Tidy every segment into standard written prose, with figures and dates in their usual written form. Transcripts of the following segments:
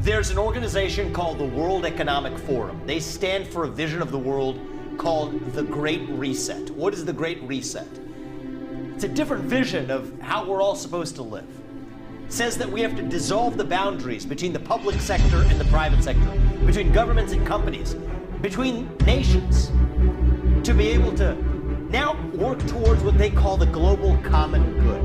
There's an organization called the World Economic Forum. They stand for a vision of the world called the Great Reset. What is the Great Reset? It's a different vision of how we're all supposed to live. It says that we have to dissolve the boundaries between the public sector and the private sector, between governments and companies, between nations, to be able to now work towards what they call the global common good.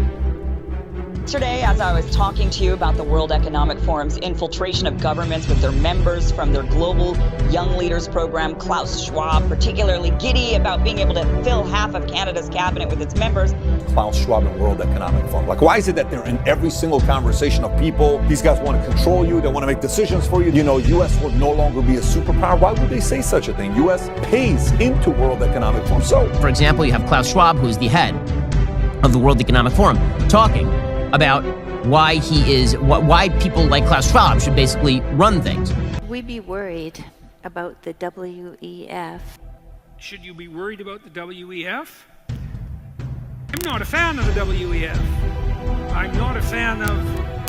Yesterday, as I was talking to you about the World Economic Forum's infiltration of governments with their members from their global Young Leaders program, Klaus Schwab, particularly giddy about being able to fill half of Canada's cabinet with its members. Klaus Schwab and World Economic Forum. Like, why is it that they're in every single conversation of people? These guys want to control you. They want to make decisions for you. You know, U.S. will no longer be a superpower. Why would they say such a thing? U.S. pays into World Economic Forum. So, for example, you have Klaus Schwab, who's the head of the World Economic Forum, talking about why people like Klaus Schwab should basically run things. We'd be worried about the WEF. Should you be worried about the WEF? I'm not a fan of the WEF. I'm not a fan of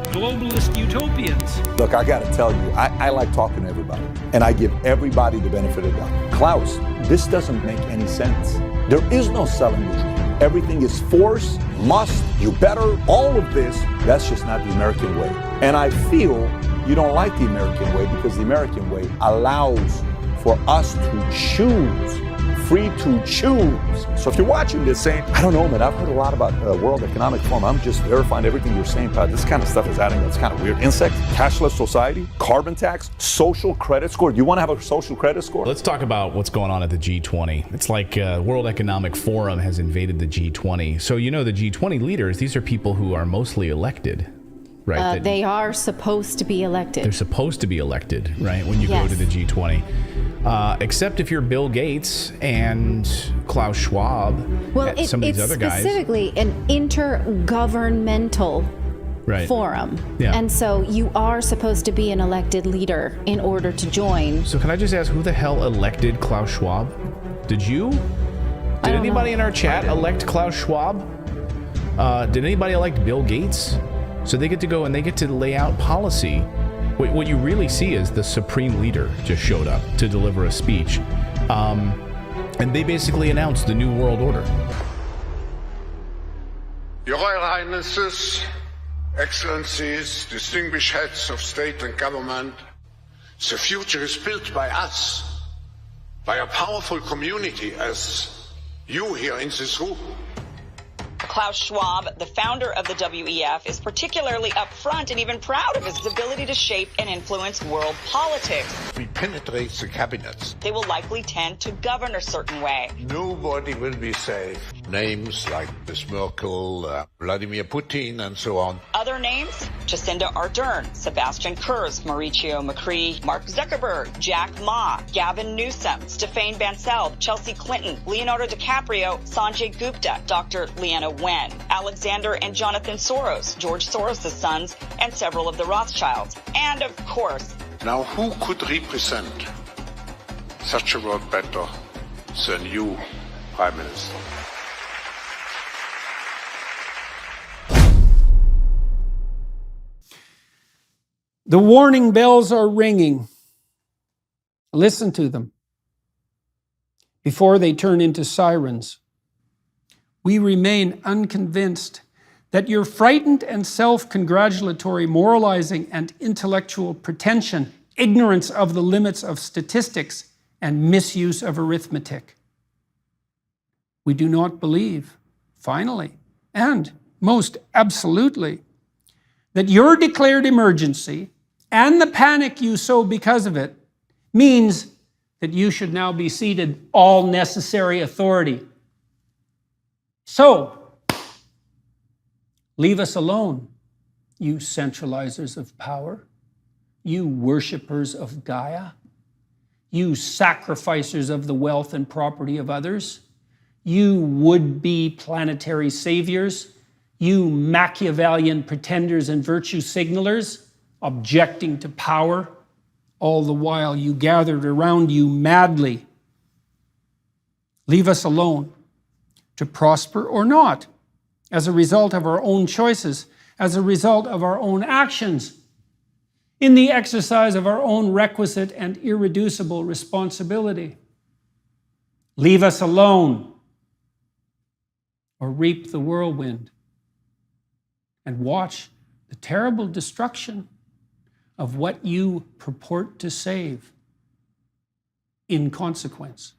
globalist utopians. look, I got to tell you, I like talking to everybody, and I give everybody the benefit of the doubt. Klaus, this doesn't make any sense. There is no selling the dream. Everything is force, must, you better, all of this. That's just not the American way. And I feel you don't like the American way because the American way allows for us to choose, free to choose. So if you're watching this saying, I don't know, man, I've heard a lot about World Economic Forum. I'm just verifying everything you're saying, Pat. This kind of stuff is adding up. It's kind of weird. Insects, cashless society, carbon tax, social credit score. Do you want to have a social credit score? Let's talk about what's going on at the G20. It's like World Economic Forum has invaded the G20. So, you know, the G20 leaders, these are people who are mostly elected. Right. They are supposed to be elected. They're supposed to be elected, right, when you go to the G20. Except if you're Bill Gates and Klaus Schwab, some of these other guys. It's specifically an intergovernmental forum. Yeah. And so you are supposed to be an elected leader in order to join. So can I just ask, who the hell elected Klaus Schwab? Did you? Did anybody in our chat elect Klaus Schwab? Did anybody elect Bill Gates? So they get to go and they get to lay out policy. What you really see is the supreme leader just showed up to deliver a speech. And they basically announced the New World Order. Your Royal Highnesses, Excellencies, distinguished heads of state and government, the future is built by us, by a powerful community as you here in this room. Klaus Schwab, the founder of the WEF, is particularly upfront and even proud of his ability to shape and influence world politics. We penetrate the cabinets. They will likely tend to govern a certain way. Nobody will be safe. Names like Ms. Merkel, Vladimir Putin, and so on. Other names? Jacinda Ardern, Sebastian Kurz, Mauricio Macri, Mark Zuckerberg, Jack Ma, Gavin Newsom, Stéphane Bancel, Chelsea Clinton, Leonardo DiCaprio, Sanjay Gupta, Dr. Leana Wen, Alexander and Jonathan Soros, George Soros' sons, and several of the Rothschilds. And of course... Now who could represent such a world better than you, Prime Minister? The warning bells are ringing. Listen to them before they turn into sirens. We remain unconvinced that your frightened and self-congratulatory moralizing and intellectual pretension, ignorance of the limits of statistics, and misuse of arithmetic. We do not believe, finally, and most absolutely, that your declared emergency and the panic you sow because of it means that you should now be ceded all necessary authority. So, leave us alone, you centralizers of power, you worshippers of Gaia, you sacrificers of the wealth and property of others, you would-be planetary saviors, you Machiavellian pretenders and virtue signalers, objecting to power, all the while you gathered around you madly. Leave us alone, to prosper or not, as a result of our own choices, as a result of our own actions. in the exercise of our own requisite and irreducible responsibility. Leave us alone, or reap the whirlwind, and watch the terrible destruction of what you purport to save in consequence.